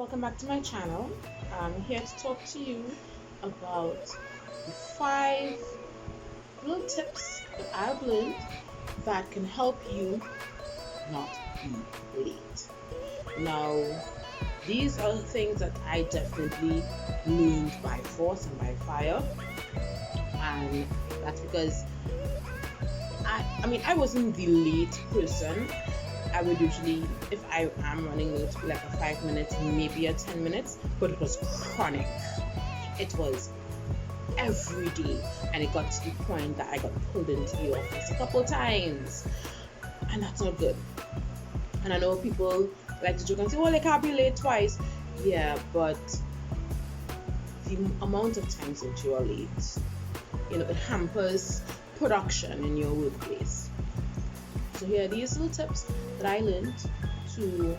welcome back to my channel. I'm here to talk to you about the 5 little tips that I've learned that can help you not be late. Now, these are the things that I definitely learned by force and by fire, and that's because I wasn't the late person. I would usually, if I am running late, like a 5 minutes, maybe a 10 minutes, but it was chronic. It was every day, and it got to the point that I got pulled into the office a couple times, and that's not good. And I know people like to joke and say, well, they can't be late twice. Yeah, but the amount of times that you are late, it hampers production in your workplace. So here are these little tips that I learned to,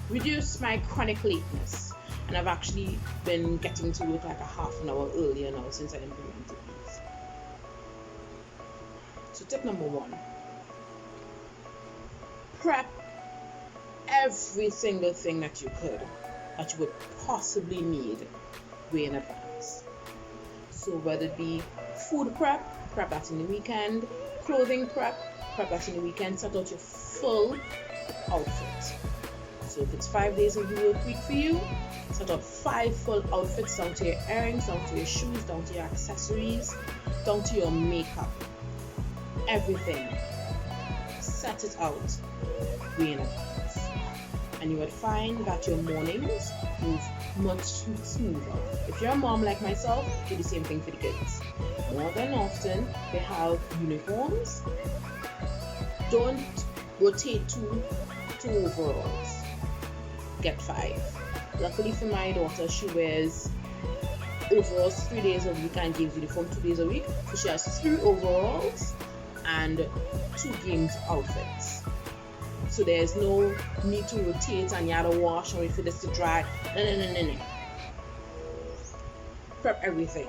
reduce my chronic lateness. And I've actually been getting to work like a half an hour earlier now since I implemented these. So tip number 1, prep every single thing that you would possibly need way in advance. So whether it be food prep that in the weekend, clothing prep that in the weekend, set out your full outfit. So if it's 5 days of the work week for you, set out 5 full outfits, down to your earrings, down to your shoes, down to your accessories, down to your makeup. Everything. Set it out way in advance. And you would find that your mornings move much smoother. If you're a mom like myself, do the same thing for the kids. More than often, they have uniforms. Don't rotate two overalls. Get 5. Luckily for my daughter, she wears overalls 3 days a week and games uniform 2 days a week. So she has 3 overalls and 2 games outfits. So there's no need to rotate and you have to wash and wait for this to dry. No. Prep everything.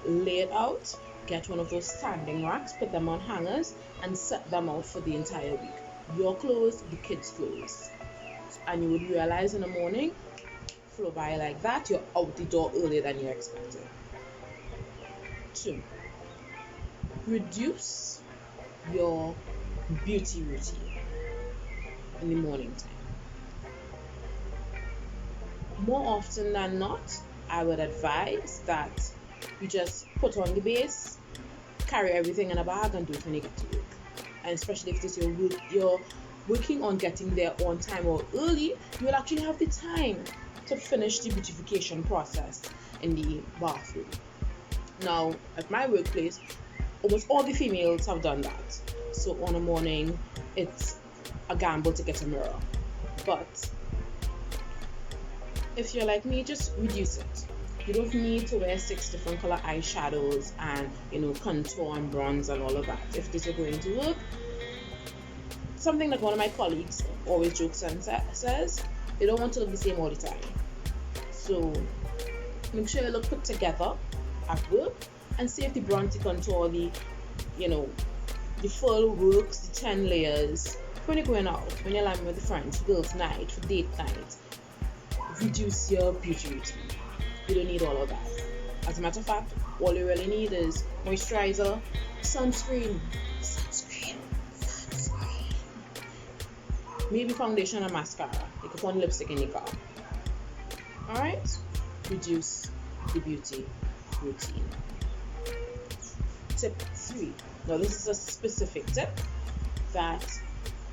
Lay it out. Get one of those standing racks, put them on hangers, and set them out for the entire week. Your clothes, the kids' clothes. And you would realize in the morning, flow by like that, you're out the door earlier than you expected. 2, reduce your beauty routine in the morning time. More often than not, I would advise that you just put on the base, carry everything in a bag, and do it when you get to work. And especially if this you're working on getting there on time or early, you will actually have the time to finish the beautification process in the bathroom. Now, at my workplace, almost all the females have done that. So on a morning, it's a gamble to get a mirror. But if you're like me, just reduce it. You don't need to wear 6 different color eyeshadows and contour and bronze and all of that. If this is going to work, something that one of my colleagues always jokes and says, they don't want to look the same all the time. So make sure you look put together at work, and save the bronze, the contour, the full works, the 10 layers. When you're going out, when you're lying with the friends, girls' night, for date night, reduce your beauty routine. You don't need all of that. As a matter of fact, all you really need is moisturizer, sunscreen, maybe foundation and mascara. You can put on lipstick in your car. Alright? Reduce the beauty routine. Tip 3. Now this is a specific tip that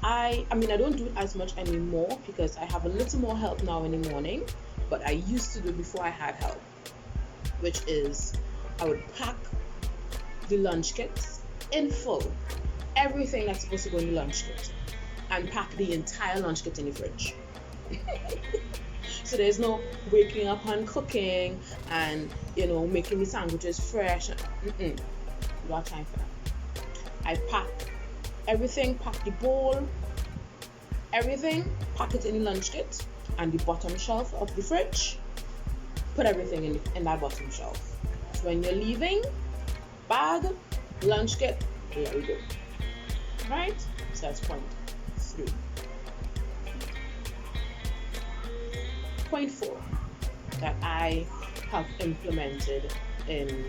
I don't do it as much anymore because I have a little more help now in the morning, but I used to do it before I had help, which is I would pack the lunch kits in full, everything that's supposed to go in the lunch kit, and pack the entire lunch kit in the fridge. So there's no waking up and cooking and making the sandwiches fresh. You don't have time for that. I pack everything, pack the bowl, everything, pack it in the lunch kit and the bottom shelf of the fridge. Put everything in that bottom shelf. So when you're leaving, bag, lunch kit, there we go. Right? So that's point 3. Point four that I have implemented in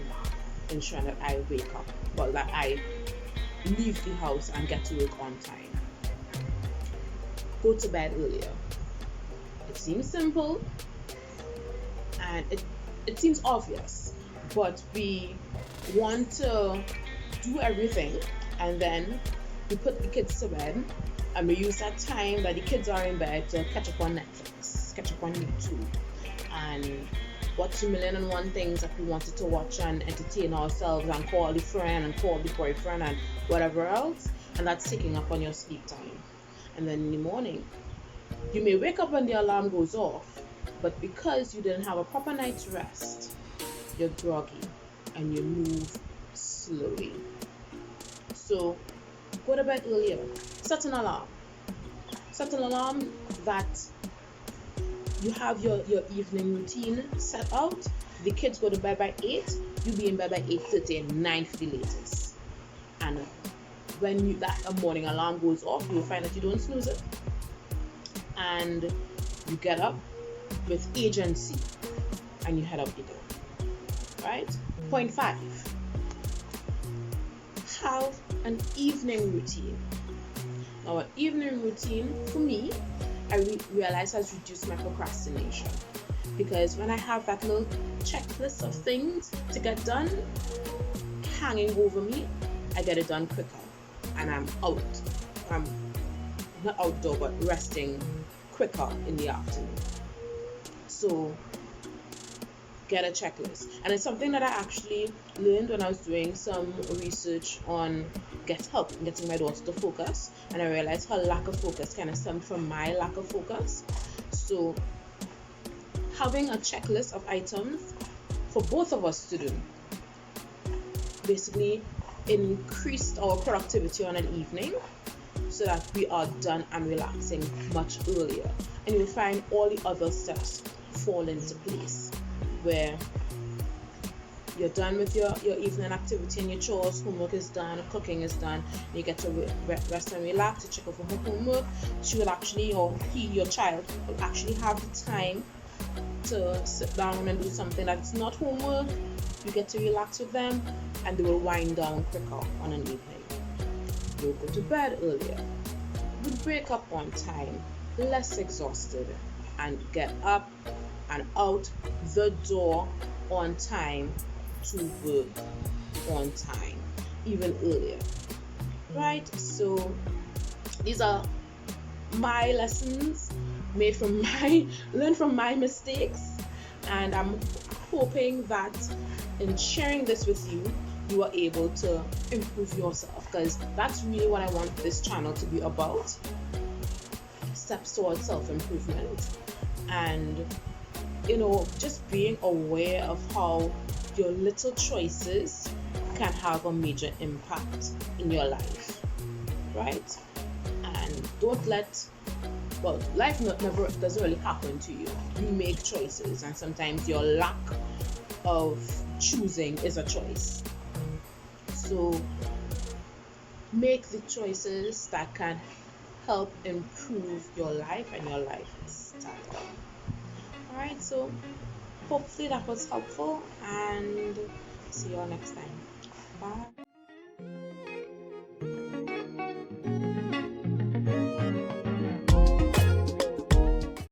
ensuring that I wake up, well, that I leave the house and get to work on time. Go to bed earlier. It seems simple and it seems obvious, but we want to do everything and then we put the kids to bed and we use that time that the kids are in bed to catch up on Netflix, catch up on YouTube, and watch a million and one things that we wanted to watch and entertain ourselves and call the friend and call the boyfriend and whatever else, and that's taking up on your sleep time. And then in the morning, you may wake up when the alarm goes off, but because you didn't have a proper night's rest, you're groggy and you move slowly. So go to bed earlier. Set an alarm. Set an alarm that you have your evening routine set out. The kids go to bed by 8, you be in bed by 8:30 and 9 for the latest. And when that morning alarm goes off, you'll find that you don't snooze it. And you get up with agency and you head out the door. Right? Point 5. Have an evening routine. Now, an evening routine for me, I realize has reduced my procrastination, because when I have that little checklist of things to get done hanging over me, I get it done quicker and I'm not outdoor but resting quicker in the afternoon. So get a checklist, and it's something that I actually learned when I was doing some research on getting my daughter to focus, and I realized her lack of focus kind of stemmed from my lack of focus. So having a checklist of items for both of us to do basically increased our productivity on an evening, so that we are done and relaxing much earlier, and you'll find all the other steps fall into place, where you're done with your evening activity and your chores, homework is done, cooking is done, you get to rest and relax, to check over her homework. She will actually, or he, your child, will actually have the time to sit down and do something that's not homework. You get to relax with them and they will wind down quicker on an evening. You'll go to bed earlier, you wake up on time, less exhausted, and get up and out the door on time to work on time, even earlier. Right? So these are my lessons learned from my mistakes, and I'm hoping that in sharing this with you, you are able to improve yourself, because that's really what I want this channel to be about. Steps towards self-improvement, and just being aware of how your little choices can have a major impact in your life, right? And don't life never doesn't really happen to you. You make choices, and sometimes your lack of choosing is a choice. So make the choices that can help improve your life and your lifestyle. Alright, so hopefully that was helpful, and see you all next time. Bye.